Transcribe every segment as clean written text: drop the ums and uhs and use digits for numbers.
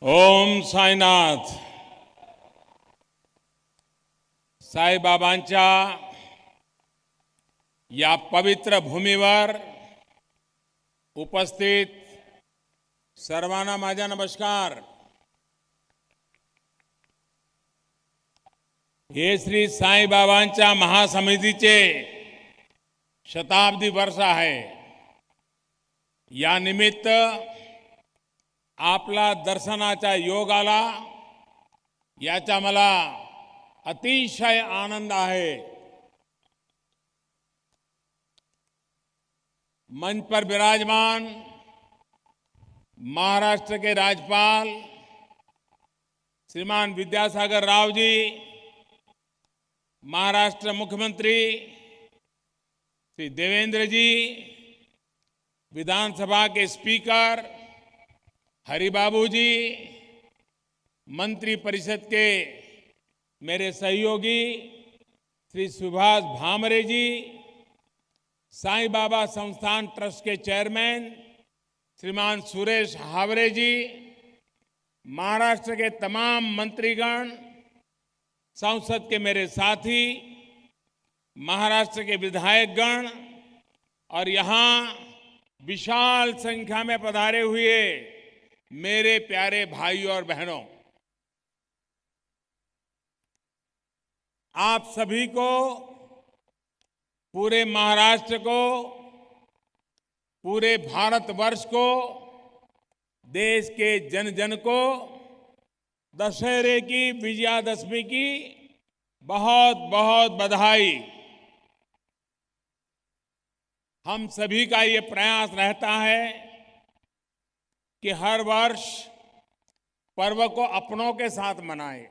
ओम साईनाथ. साईबाबांच्या या पवित्र भूमीवर उपस्थित सर्वांना माझा नमस्कार. हे श्री साईबाबांच्या महासमितीचे शताब्दी वर्ष आहे. या निमित्त आपला दर्शनाचा योग आला याचा मला अतिशय आनंद आहे. मंच पर विराजमान महाराष्ट्र के राज्यपाल श्रीमान विद्यासागर राव जी, महाराष्ट्र मुख्यमंत्री श्री देवेंद्र जी, विधानसभा के स्पीकर हरिबाबू जी, मंत्री परिषद के मेरे सहयोगी श्री सुभाष भामरे जी, साईं बाबा संस्थान ट्रस्ट के चेयरमैन श्रीमान सुरेश हावरे जी, महाराष्ट्र के तमाम मंत्रीगण, संसद के मेरे साथी, महाराष्ट्र के विधायकगण और यहाँ विशाल संख्या में पधारे हुए मेरे प्यारे भाइयों और बहनों, आप सभी को, पूरे महाराष्ट्र को, पूरे भारतवर्ष को, देश के जन जन को दशहरे की, विजयादशमी की बहुत बहुत बधाई. हम सभी का ये प्रयास रहता है कि हर वर्ष पर्व को अपनों के साथ मनाएं.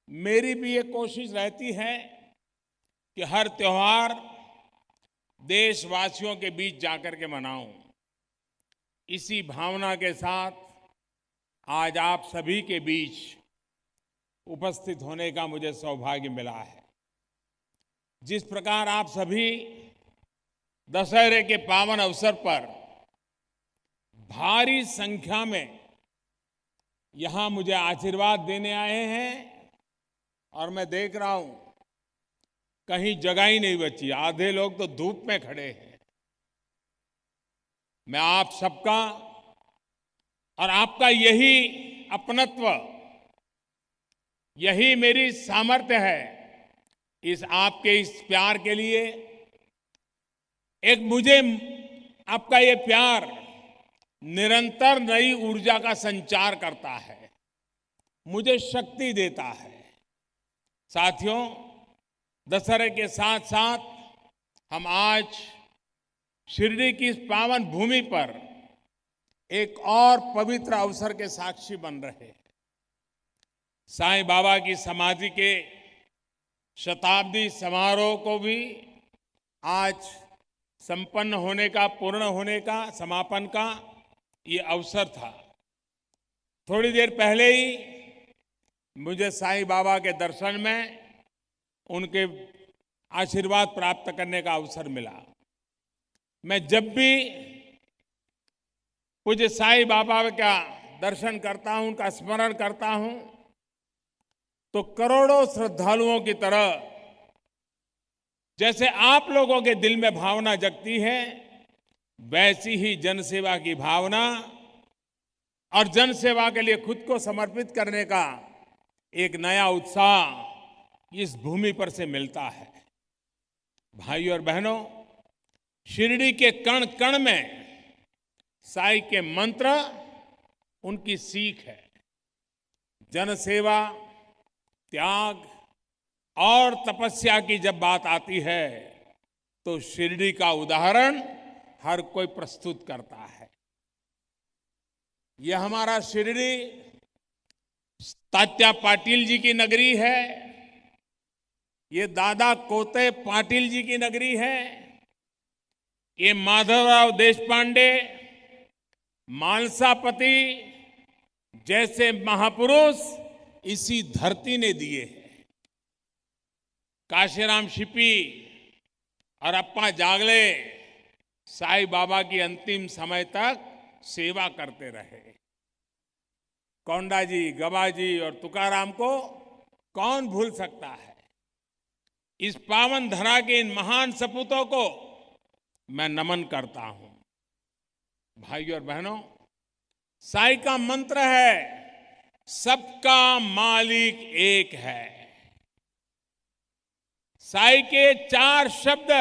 मेरी भी ये कोशिश रहती है कि हर त्योहार देशवासियों के बीच जाकर के मनाऊं. इसी भावना के साथ आज आप सभी के बीच उपस्थित होने का मुझे सौभाग्य मिला है. जिस प्रकार आप सभी दशहरे के पावन अवसर पर भारी संख्या में यहां मुझे आशीर्वाद देने आए हैं और मैं देख रहा हूं कहीं जगह ही नहीं बची. आधे लोग तो धूप में खड़े हैं. मैं आप सबका और आपका यही अपनत्व, यही मेरी सामर्थ्य है. इस आपके इस प्यार के लिए, एक मुझे आपका ये प्यार निरंतर नई ऊर्जा का संचार करता है, मुझे शक्ति देता है. साथियों, दशहरे के साथ साथ हम आज शिरडी की इस पावन भूमि पर एक और पवित्र अवसर के साक्षी बन रहे हैं. साईं बाबा की समाधि के शताब्दी समारोह को भी आज संपन्न होने का, पूर्ण होने का, समापन का ये अवसर था. थोड़ी देर पहले ही मुझे साईं बाबा के दर्शन में उनके आशीर्वाद प्राप्त करने का अवसर मिला. मैं जब भी पूज्य साईं बाबा का दर्शन करता हूं, उनका स्मरण करता हूं, तो करोड़ों श्रद्धालुओं की तरह जैसे आप लोगों के दिल में भावना जगती है, वैसी ही जनसेवा की भावना और जनसेवा के लिए खुद को समर्पित करने का एक नया उत्साह इस भूमि पर से मिलता है. भाइयों और बहनों, शिरडी के कण कण में साईं के मंत्र, उनकी सीख है. जनसेवा, त्याग और तपस्या की जब बात आती है तो शिरडी का उदाहरण हर कोई प्रस्तुत करता है. यह हमारा शिरडी तात्या पाटिल जी की नगरी है. ये दादा कोते पाटिल जी की नगरी है. ये माधवराव देशपांडे, मानसापति जैसे महापुरुष इसी धरती ने दिए हैं. काशीराम शिपी और अप्पा जागले साईं बाबा की अंतिम समय तक सेवा करते रहे. कोंडा जी, गबा जी और तुकाराम को कौन भूल सकता है। इस पावन धरा के इन महान सपूतों को मैं नमन करता हूं। भाइयों और बहनों, साईं का मंत्र है, सबका मालिक एक है। साईं के 4 शब्द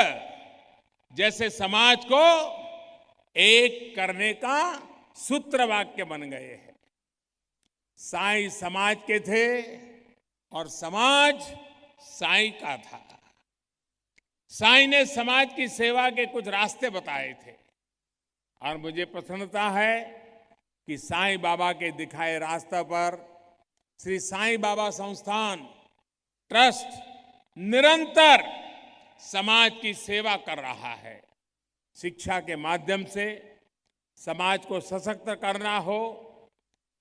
जैसे समाज को एक करने का सूत्र वाक्य बन गए हैं। साईं समाज के थे और समाज साईं का था। साईं ने समाज की सेवा के कुछ रास्ते बताए थे और मुझे प्रसन्नता है कि साईं बाबा के दिखाए रास्ते पर श्री साईं बाबा संस्थान ट्रस्ट निरंतर समाज की सेवा कर रहा है। शिक्षा के माध्यम से समाज को सशक्त करना हो,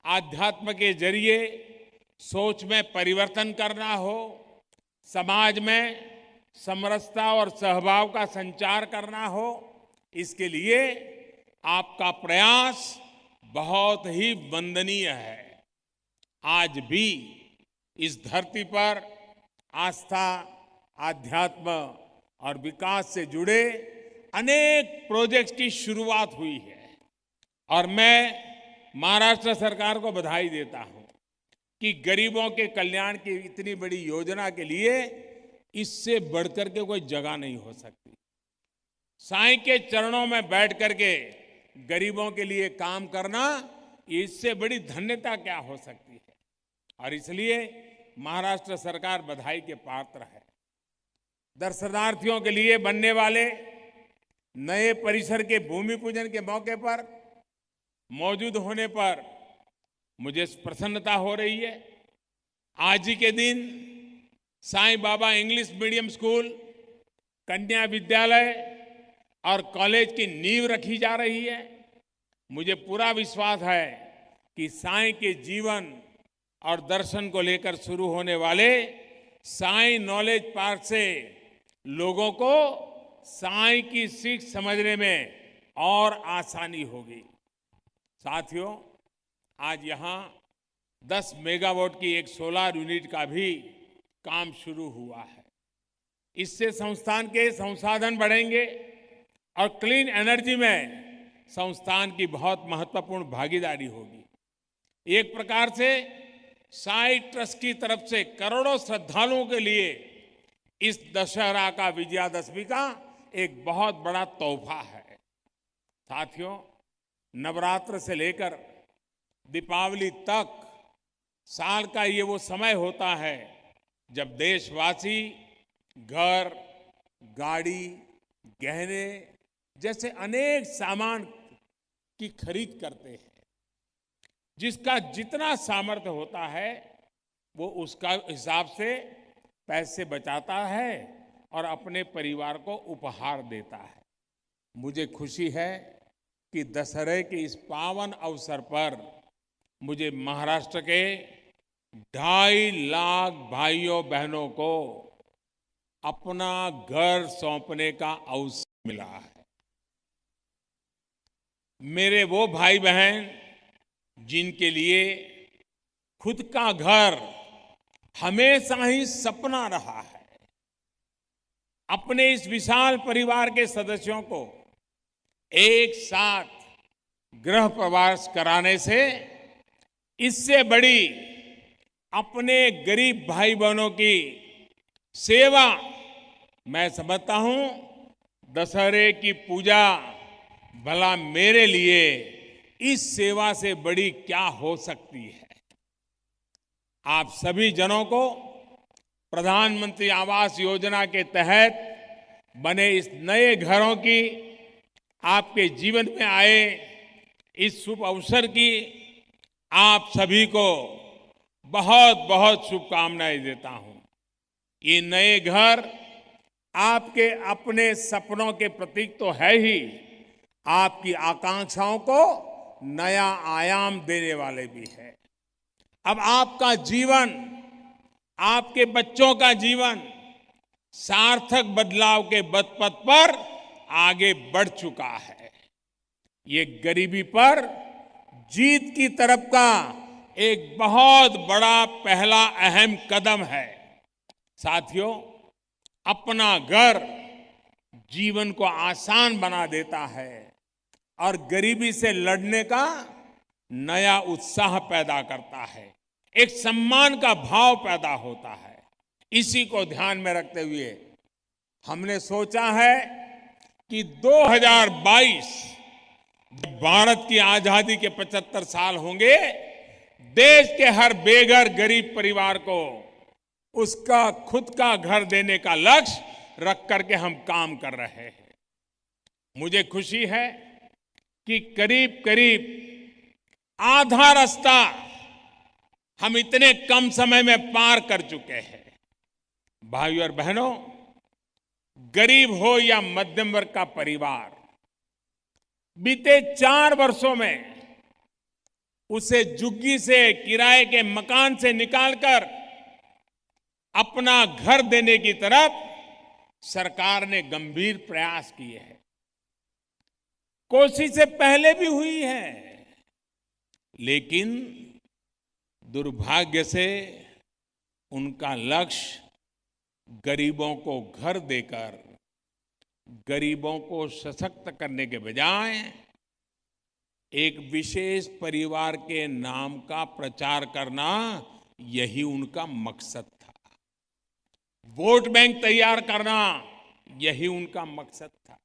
आध्यात्म के जरिए सोच में परिवर्तन करना हो, समाज में समरसता और सहभाव का संचार करना हो, इसके लिए आपका प्रयास बहुत ही वंदनीय है। आज भी इस धरती पर आस्था, आध्यात्म और विकास से जुड़े अनेक प्रोजेक्ट्स की शुरुआत हुई है और मैं महाराष्ट्र सरकार को बधाई देता हूं कि गरीबों के कल्याण की इतनी बड़ी योजना के लिए इससे बढ़कर के कोई जगह नहीं हो सकती। साईं के चरणों में बैठ करके गरीबों के लिए काम करना, इससे बड़ी धन्यता क्या हो सकती है। और इसलिए महाराष्ट्र सरकार बधाई के पात्र है। दर्शनार्थियों के लिए बनने वाले नए परिसर के भूमि पूजन के मौके पर मौजूद होने पर मुझे प्रसन्नता हो रही है। आज ही के दिन Sai Baba English medium school, कन्या विद्यालय और कॉलेज की नींव रखी जा रही है। मुझे पूरा विश्वास है कि साईं के जीवन और दर्शन को लेकर शुरू होने वाले साईं नॉलेज पार्क से लोगों को साईं की सीख समझने में और आसानी होगी। साथियों, आज यहां 10 मेगावाट की एक सोलर यूनिट का भी काम शुरू हुआ है। इससे संस्थान के संसाधन बढ़ेंगे और क्लीन एनर्जी में संस्थान की बहुत महत्वपूर्ण भागीदारी होगी। एक प्रकार से साईं ट्रस्ट की तरफ से करोड़ों श्रद्धालुओं के लिए इस दशहरा का, विजयादशमी का एक बहुत बड़ा तोहफा है। साथियों, नवरात्र से लेकर दीपावली तक साल का ये वो समय होता है जब देशवासी घर, गाड़ी, गहने जैसे अनेक सामान की खरीद करते हैं। जिसका जितना सामर्थ्य होता है वो उसका हिसाब से पैसे बचाता है और अपने परिवार को उपहार देता है। मुझे खुशी है कि दशहरे के इस पावन अवसर पर मुझे महाराष्ट्र के 2.5 लाख भाइयों बहनों को अपना घर सौंपने का अवसर मिला है। मेरे वो भाई बहन जिनके लिए खुद का घर हमेशा ही सपना रहा है, अपने इस विशाल परिवार के सदस्यों को एक साथ गृह प्रवेश कराने से इससे बड़ी अपने गरीब भाई बहनों की सेवा मैं समझता हूं दशहरे की पूजा भला मेरे लिए इस सेवा से बड़ी क्या हो सकती है। आप सभी जनों को प्रधानमंत्री आवास योजना के तहत बने इस नए घरों की, आपके जीवन में आए इस शुभ अवसर की आप सभी को बहुत बहुत शुभकामनाएं देता हूं। ये नए घर आपके अपने सपनों के प्रतीक तो है ही, आपकी आकांक्षाओं को नया आयाम देने वाले भी है। अब आपका जीवन, आपके बच्चों का जीवन सार्थक बदलाव के पथ पर आगे बढ़ चुका है। ये गरीबी पर जीत की तरफ का एक बहुत बड़ा पहला अहम कदम है। साथियों, अपना घर जीवन को आसान बना देता है और गरीबी से लड़ने का नया उत्साह पैदा करता है, एक सम्मान का भाव पैदा होता है। इसी को ध्यान में रखते हुए हमने सोचा है कि 2022 भारत की आजादी के 75 साल होंगे, देश के हर बेघर गरीब परिवार को उसका खुद का घर देने का लक्ष्य रख करके हम काम कर रहे हैं। मुझे खुशी है कि करीब करीब आधा रास्ता हम इतने कम समय में पार कर चुके हैं। भाइयों और बहनों, गरीब हो या मध्यम वर्ग का परिवार, बीते 4 वर्षों में उसे झुग्गी से, किराए के मकान से निकालकर अपना घर देने की तरफ सरकार ने गंभीर प्रयास किए हैं। कोशिशें पहले भी हुई है, लेकिन दुर्भाग्य से उनका लक्ष्य गरीबों को घर देकर गरीबों को सशक्त करने के बजाय एक विशेष परिवार के नाम का प्रचार करना, यही उनका मकसद था। वोट बैंक तैयार करना, यही उनका मकसद था।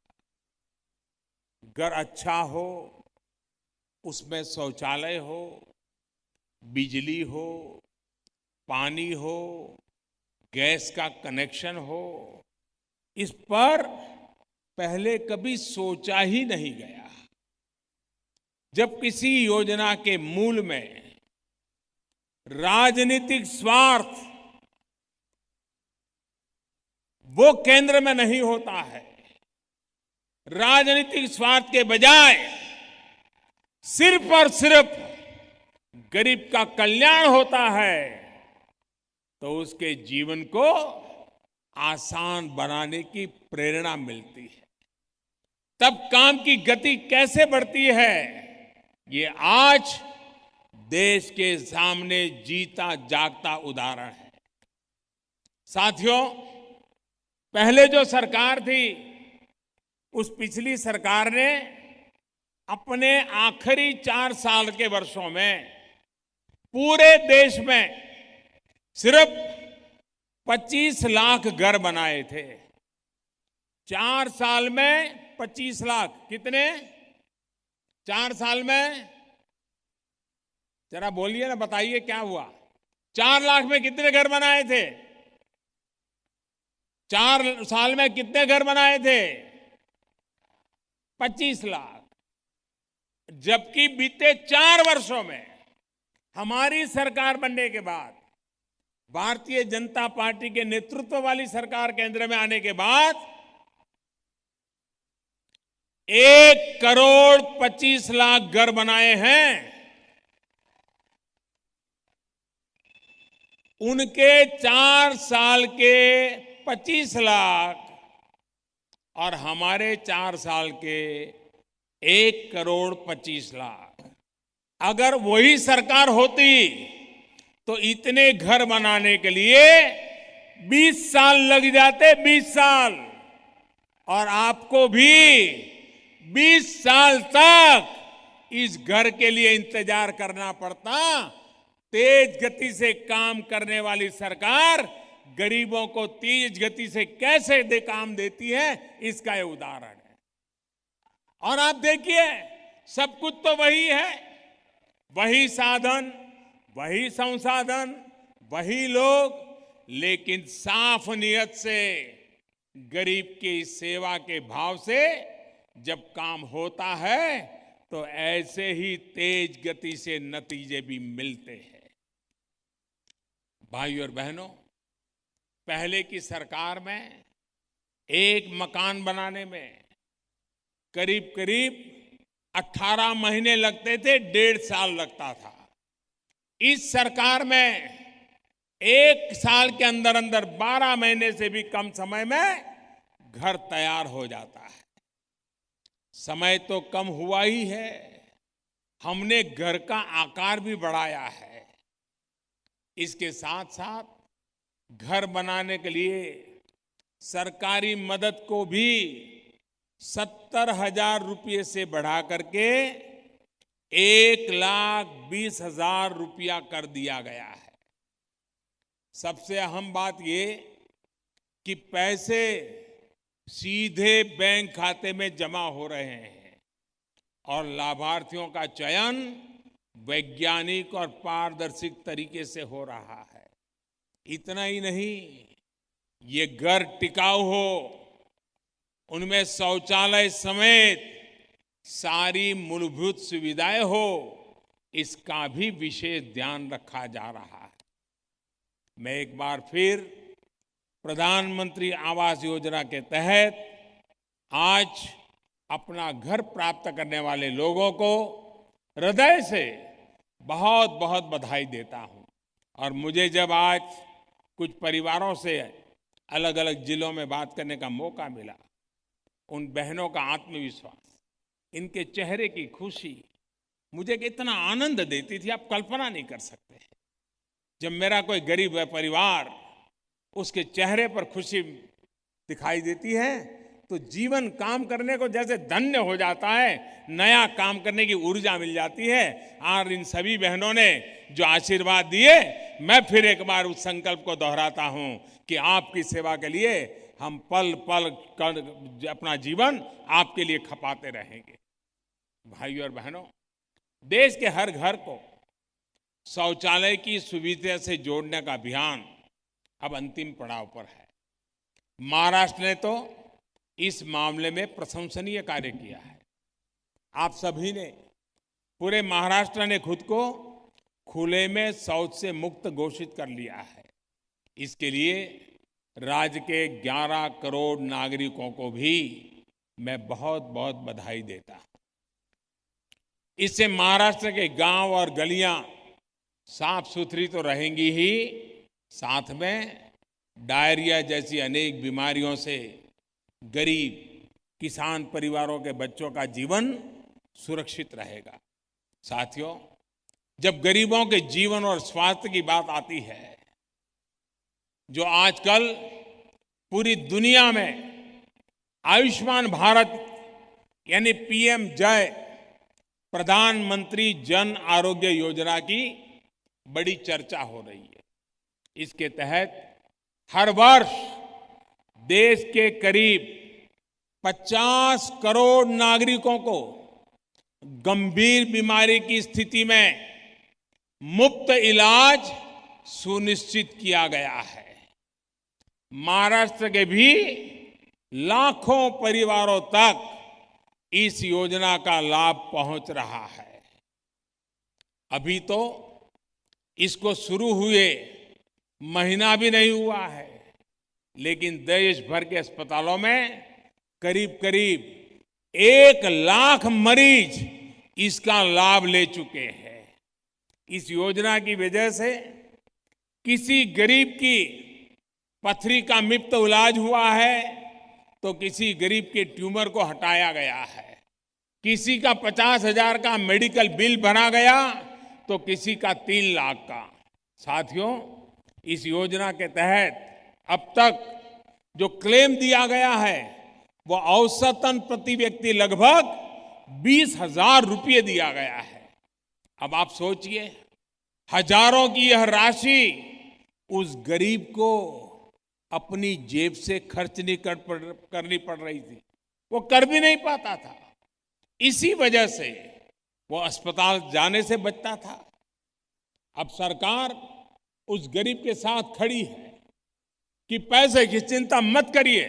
घर अच्छा हो, उसमें शौचालय हो, बिजली हो, पानी हो, गैस का कनेक्शन हो, इस पर पहले कभी सोचा ही नहीं गया। जब किसी योजना के मूल में राजनीतिक स्वार्थ वो केंद्र में नहीं होता है, राजनीतिक स्वार्थ के बजाय सिर्फ और सिर्फ गरीब का कल्याण होता है, तो उसके जीवन को आसान बनाने की प्रेरणा मिलती है। तब काम की गति कैसे बढ़ती है, ये आज देश के सामने जीता जागता उदाहरण है। साथियों, पहले जो सरकार थी, उस पिछली सरकार ने अपने आखिरी 4 साल के वर्षों में पूरे देश में सिर्फ 25 लाख घर बनाए थे। 4 साल में 25 लाख, कितने? 4 साल में, जरा बोलिए ना, बताइए क्या हुआ? 4 लाख में कितने घर बनाए थे? 4 साल में कितने घर बनाए थे? 25 लाख। जबकि बीते 4 वर्षों में हमारी सरकार बनने के बाद, भारतीय जनता पार्टी के नेतृत्व वाली सरकार केंद्र में आने के बाद 1,25,00,000 घर बनाए हैं। उनके 4 साल के 25 लाख और हमारे 4 साल के 1,25,00,000। अगर वही सरकार होती तो इतने घर बनाने के लिए 20 साल लग जाते, 20 साल, और आपको भी 20 साल तक इस घर के लिए इंतजार करना पड़ता। तेज गति से काम करने वाली सरकार गरीबों को तेज गति से कैसे काम देती है, इसका यह उदाहरण है। और आप देखिए, सब कुछ तो वही है, वही साधन, वही संसाधन, वही लोग, लेकिन साफ नियत से गरीब की सेवा के भाव से जब काम होता है तो ऐसे ही तेज गति से नतीजे भी मिलते हैं। भाइयों और बहनों, पहले की सरकार में एक मकान बनाने में करीब करीब 18 महीने लगते थे, 1.5 साल लगता था। इस सरकार में 1 साल के अंदर अंदर 12 महीने से भी कम समय में घर तैयार हो जाता है। समय तो कम हुआ ही है, हमने घर का आकार भी बढ़ाया है। इसके साथ साथ घर बनाने के लिए सरकारी मदद को भी 70,000 रुपये से बढ़ा करके 1,20,000 रुपया कर दिया गया है। सबसे अहम बात ये कि पैसे सीधे बैंक खाते में जमा हो रहे हैं और लाभार्थियों का चयन वैज्ञानिक और पारदर्शी तरीके से हो रहा है। इतना ही नहीं, ये घर टिकाऊ हो, उनमें शौचालय समेत सारी मूलभूत सुविधाएं हो, इसका भी विशेष ध्यान रखा जा रहा है। मैं एक बार फिर प्रधानमंत्री आवास योजना के तहत आज अपना घर प्राप्त करने वाले लोगों को हृदय से बहुत बहुत बधाई देता हूं। और मुझे जब आज कुछ परिवारों से अलग अलग जिलों में बात करने का मौका मिला, उन बहनों का आत्मविश्वास, इनके चेहरे की खुशी मुझे कितना आनंद देती थी, आप कल्पना नहीं कर सकते। जब मेरा कोई गरीब परिवार, उसके चेहरे पर खुशी दिखाई देती है तो जीवन काम करने को जैसे धन्य हो जाता है, नया काम करने की ऊर्जा मिल जाती है। और इन सभी बहनों ने जो आशीर्वाद दिए, मैं फिर एक बार उस संकल्प को दोहराता हूं कि आपकी सेवा के लिए हम पल पल कर अपना जीवन आपके लिए खपाते रहेंगे। भाइयों और बहनों, देश के हर घर को शौचालय की सुविधा से जोड़ने का अभियान अब अंतिम पड़ाव पर है। महाराष्ट्र ने तो इस मामले में प्रशंसनीय कार्य किया है। आप सभी ने, पूरे महाराष्ट्र ने खुद को खुले में शौच से मुक्त घोषित कर लिया है। इसके लिए राज्य के 11 करोड़ नागरिकों को भी मैं बहुत बहुत बधाई देता हूं। इससे महाराष्ट्र के गांव और गलियां साफ सुथरी तो रहेंगी ही, साथ में डायरिया जैसी अनेक बीमारियों से गरीब किसान परिवारों के बच्चों का जीवन सुरक्षित रहेगा। साथियों, जब गरीबों के जीवन और स्वास्थ्य की बात आती है, जो आजकल पूरी दुनिया में आयुष्मान भारत यानी पीएम जय, प्रधानमंत्री जन आरोग्य योजना की बड़ी चर्चा हो रही है। इसके तहत हर वर्ष देश के करीब 50 करोड़ नागरिकों को गंभीर बीमारी की स्थिति में मुफ्त इलाज सुनिश्चित किया गया है। महाराष्ट्र के भी लाखों परिवारों तक इस योजना का लाभ पहुंच रहा है। अभी तो इसको शुरू हुए महीना भी नहीं हुआ है, लेकिन देश भर के अस्पतालों में करीब करीब 1 लाख मरीज इसका लाभ ले चुके हैं। इस योजना की वजह से किसी गरीब की पथरी का मुफ्त इलाज हुआ है तो किसी गरीब के ट्यूमर को हटाया गया है, किसी का 50,000 का मेडिकल बिल भरा गया तो किसी का 3 लाख का। साथियों, इस योजना के तहत अब तक जो क्लेम दिया गया है वो औसतन प्रति व्यक्ति लगभग 20,000 रुपये दिया गया है। अब आप सोचिए, हजारों की यह राशि उस गरीब को अपनी जेब से खर्च नहीं करनी पड़ रही थी, वो कर भी नहीं पाता था। इसी वजह से वो अस्पताल जाने से बचता था। अब सरकार उस गरीब के साथ खड़ी है कि पैसे की चिंता मत करिए,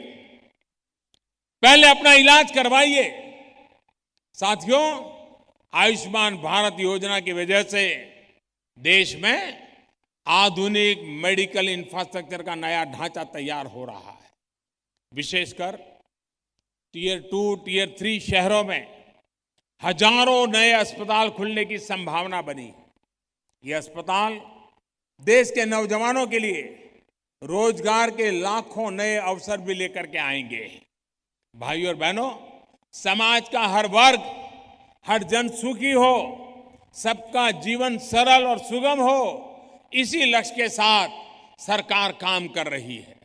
पहले अपना इलाज करवाइए। साथियों, आयुष्मान भारत योजना की वजह से देश में आधुनिक मेडिकल इंफ्रास्ट्रक्चर का नया ढांचा तैयार हो रहा है। विशेषकर टियर 2, टियर 3 शहरों में हजारों नए अस्पताल खुलने की संभावना बनी। ये अस्पताल देश के नौजवानों के लिए रोजगार के लाखों नए अवसर भी लेकर के आएंगे। भाइयों और बहनों, समाज का हर वर्ग, हर जन सुखी हो, सबका जीवन सरल और सुगम हो, इसी लक्ष्य के साथ सरकार काम कर रही है।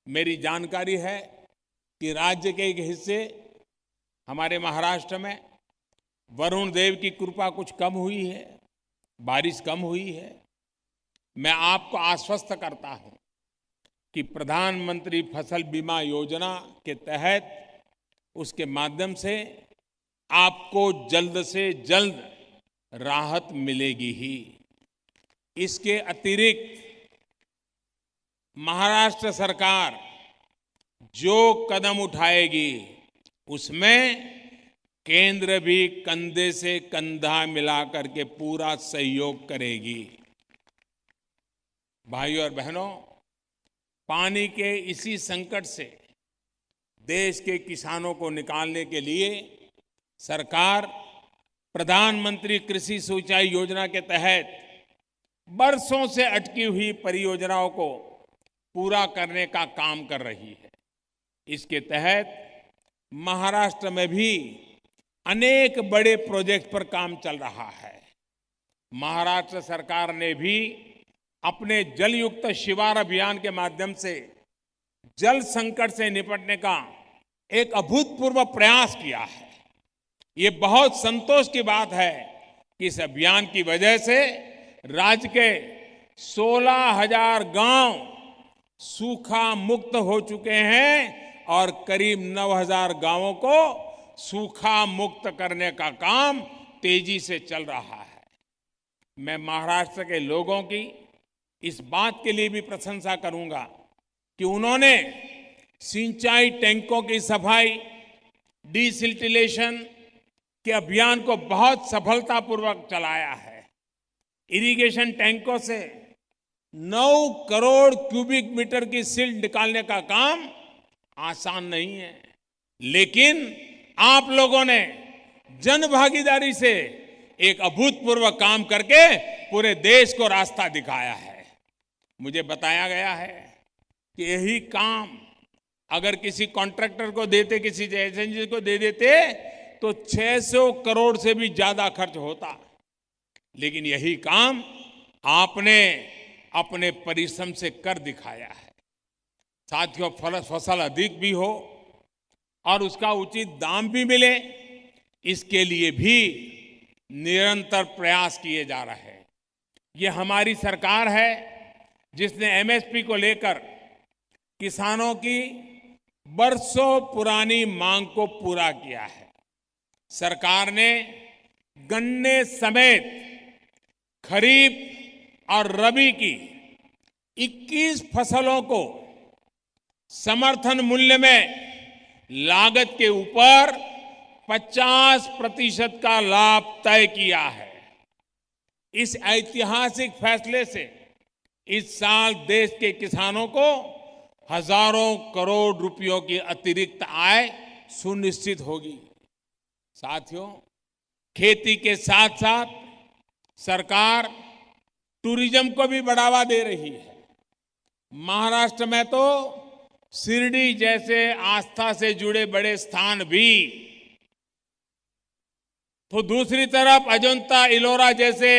मेरी जानकारी है कि राज्य के एक हिस्से हमारे महाराष्ट्र में वरुण देव की कृपा कुछ कम हुई है, बारिश कम हुई है। मैं आपको आश्वस्त करता हूं कि प्रधानमंत्री फसल बीमा योजना के तहत उसके माध्यम से आपको जल्द से जल्द राहत मिलेगी ही। इसके अतिरिक्त महाराष्ट्र सरकार जो कदम उठाएगी उसमें केंद्र भी कंधे से कंधा मिलाकर के पूरा सहयोग करेगी। भाइयों और बहनों, पानी के इसी संकट से देश के किसानों को निकालने के लिए सरकार प्रधानमंत्री कृषि सिंचाई योजना के तहत बरसों से अटकी हुई परियोजनाओं को पूरा करने का काम कर रही है। इसके तहत महाराष्ट्र में भी अनेक बड़े प्रोजेक्ट पर काम चल रहा है। महाराष्ट्र सरकार ने भी अपने जलयुक्त शिवार अभियान के माध्यम से जल संकट से निपटने का एक अभूतपूर्व प्रयास किया है। ये बहुत संतोष की बात है कि इस अभियान की वजह से राज्य के 16,000 गांव सूखा मुक्त हो चुके हैं और करीब 9,000 गांवों को सूखा मुक्त करने का काम तेजी से चल रहा है। मैं महाराष्ट्र के लोगों की इस बात के लिए भी प्रशंसा करूंगा कि उन्होंने सिंचाई टैंकों की सफाई, डिसिल्टिलेशन के अभियान को बहुत सफलतापूर्वक चलाया है। इरिगेशन टैंकों से 9 करोड़ क्यूबिक मीटर की सिल्ट निकालने का काम आसान नहीं है, लेकिन आप लोगों ने जन भागीदारी से एक अभूतपूर्व काम करके पूरे देश को रास्ता दिखाया है। मुझे बताया गया है कि यही काम अगर किसी कॉन्ट्रैक्टर को देते, किसी एजेंसी को दे देते तो 600 करोड़ से भी ज्यादा खर्च होता, लेकिन यही काम आपने अपने परिश्रम से कर दिखाया है। साथियों, फसल अधिक भी हो और उसका उचित दाम भी मिले, इसके लिए भी निरंतर प्रयास किए जा रहे हैं। ये हमारी सरकार है जिसने एमएसपी को लेकर किसानों की बरसों पुरानी मांग को पूरा किया है। सरकार ने गन्ने समेत खरीफ और रबी की 21 फसलों को समर्थन मूल्य में लागत के ऊपर 50% का लाभ तय किया है। इस ऐतिहासिक फैसले से इस साल देश के किसानों को हजारों करोड़ रुपयों की अतिरिक्त आय सुनिश्चित होगी। साथियों, खेती के साथ साथ सरकार टूरिज्म को भी बढ़ावा दे रही है। महाराष्ट्र में तो शिरडी जैसे आस्था से जुड़े बड़े स्थान भी, तो दूसरी तरफ अजंता इलोरा जैसे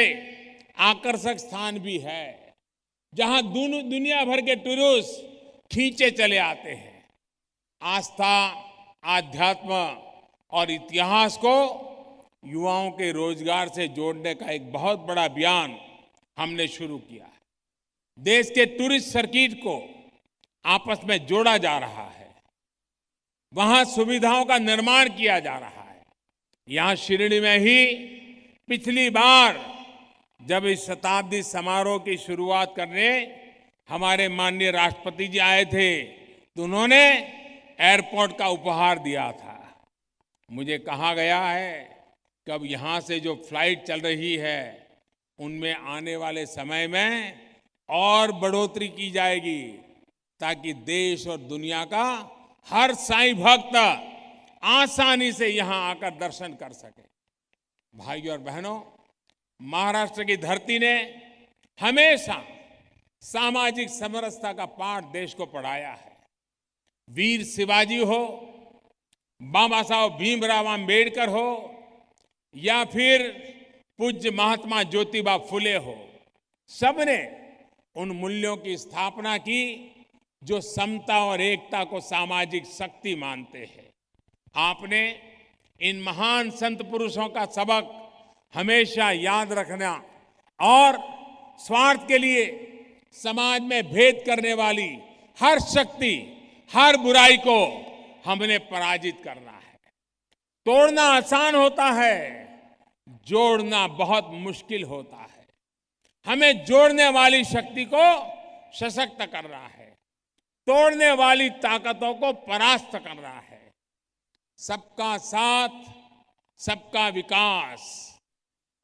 आकर्षक स्थान भी है जहां दुनिया भर के टूरिस्ट खींचे चले आते हैं। आस्था, आध्यात्म और इतिहास को युवाओं के रोजगार से जोड़ने का एक बहुत बड़ा अभियान हमने शुरू किया है। देश के टूरिस्ट सर्किट को आपस में जोड़ा जा रहा है, वहां सुविधाओं का निर्माण किया जा रहा है। यहां शिरडी में ही पिछली बार जब इस शताब्दी समारोह की शुरुआत करने हमारे माननीय राष्ट्रपति जी आए थे तो उन्होंने एयरपोर्ट का उपहार दिया था। मुझे कहा गया है कि अब यहां से जो फ्लाइट चल रही है उनमें आने वाले समय में और बढ़ोतरी की जाएगी ताकि देश और दुनिया का हर साईं भक्त आसानी से यहां आकर दर्शन कर सके। भाइयों और बहनों, महाराष्ट्र की धरती ने हमेशा सामाजिक समरसता का पाठ देश को पढ़ाया है। वीर शिवाजी हो, बाबा साहब भीमराव अंबेडकर हो या फिर पूज्य महात्मा ज्योतिबा फुले हो, सबने उन मूल्यों की स्थापना की जो समता और एकता को सामाजिक शक्ति मानते हैं। आपने इन महान संत पुरुषों का सबक हमेशा याद रखना और स्वार्थ के लिए समाज में भेद करने वाली हर शक्ति, हर बुराई को हमने पराजित करना है। तोड़ना आसान होता है, जोड़ना बहुत मुश्किल होता है। हमें जोड़ने वाली शक्ति को सशक्त करना है, तोड़ने वाली ताकतों को परास्त करना है। सबका साथ, सबका विकास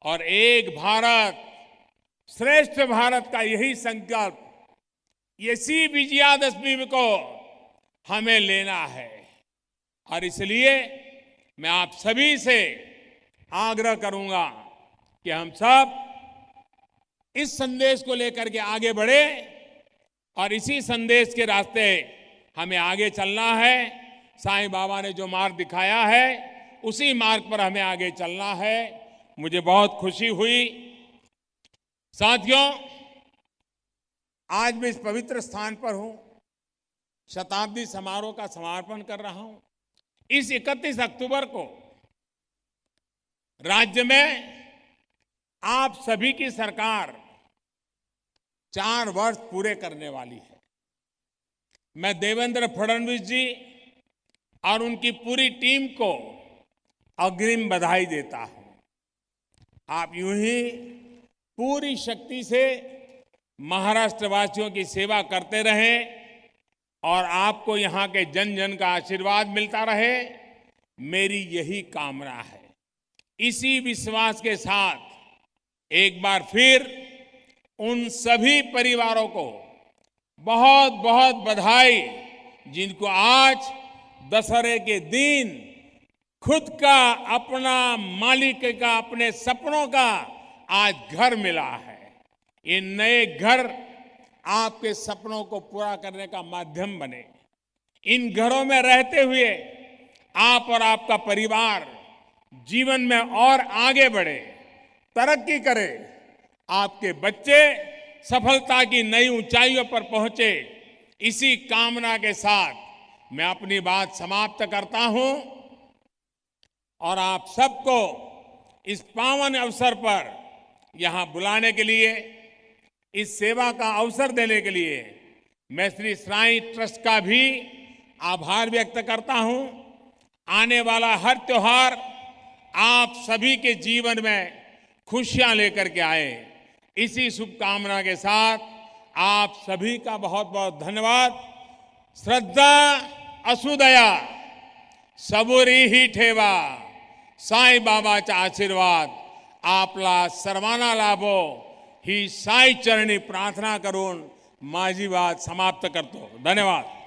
और एक भारत श्रेष्ठ भारत का यही संकल्प, इसी विजयादशमी को हमें लेना है। और इसलिए मैं आप सभी से आग्रह करूंगा कि हम सब इस संदेश को लेकर के आगे बढ़े और इसी संदेश के रास्ते हमें आगे चलना है। साईं बाबा ने जो मार्ग दिखाया है उसी मार्ग पर हमें आगे चलना है। मुझे बहुत खुशी हुई साथियों, आज मैं इस पवित्र स्थान पर हूं, शताब्दी समारोह का समापन कर रहा हूं। इस 31 अक्टूबर को राज्य में आप सभी की सरकार 4 वर्ष पूरे करने वाली है। मैं देवेंद्र फडणवीस जी और उनकी पूरी टीम को अग्रिम बधाई देता हूं। आप यूं ही पूरी शक्ति से महाराष्ट्र वासियों की सेवा करते रहें और आपको यहां के जन जन का आशीर्वाद मिलता रहे, मेरी यही कामना है। इसी विश्वास के साथ एक बार फिर उन सभी परिवारों को बहुत बहुत बधाई जिनको आज दशहरे के दिन खुद का, अपना, मालिक का, अपने सपनों का आज घर मिला है। ये नए घर आपके सपनों को पूरा करने का माध्यम बने। इन घरों में रहते हुए आप और आपका परिवार जीवन में और आगे बढ़े, तरक्की करे, आपके बच्चे सफलता की नई ऊंचाइयों पर पहुंचे। इसी कामना के साथ मैं अपनी बात समाप्त करता हूं और आप सबको इस पावन अवसर पर यहां बुलाने के लिए, इस सेवा का अवसर देने के लिए मैं श्री साईं ट्रस्ट का भी आभार व्यक्त करता हूं। आने वाला हर त्योहार आप सभी के जीवन में खुशियां लेकर के आए, इसी शुभकामना के साथ आप सभी का बहुत बहुत धन्यवाद। श्रद्धा असुदया सबुरी ही ठेवा, साईं बाबाचा आशीर्वाद आपला सर्वांना लाभो ही साई चरणी प्रार्थना करून माझी बात समाप्त करतो। धन्यवाद।